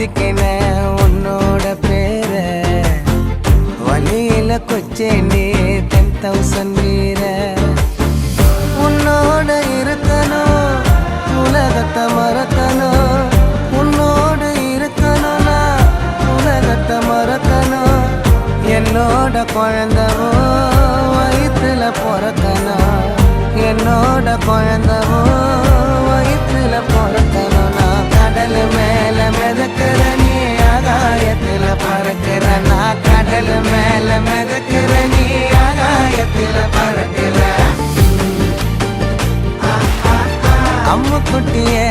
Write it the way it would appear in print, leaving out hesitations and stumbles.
மாத்திக்கின உன்னோட பேர வழியில கொச்சேண்டி 10,000 வீர உன்னோட இருக்கணும் உலகத்தை மறக்கணும் உன்னோடு இருக்கணும்னா உலகத்தை மறக்கணும் என்னோட குழந்தவோ வயிற்றுல பிறக்கணும் என்னோட குழந்தவோ வயிற்றுல பிறக்கணும் நான் கடல் மேல மிதக்கிற நீ ஆகாயத்துல பறக்கிற நான் கடல் மேல மிதக்கிற நீ ஆகாயத்துல பறக்கிற அம்மு குட்டியே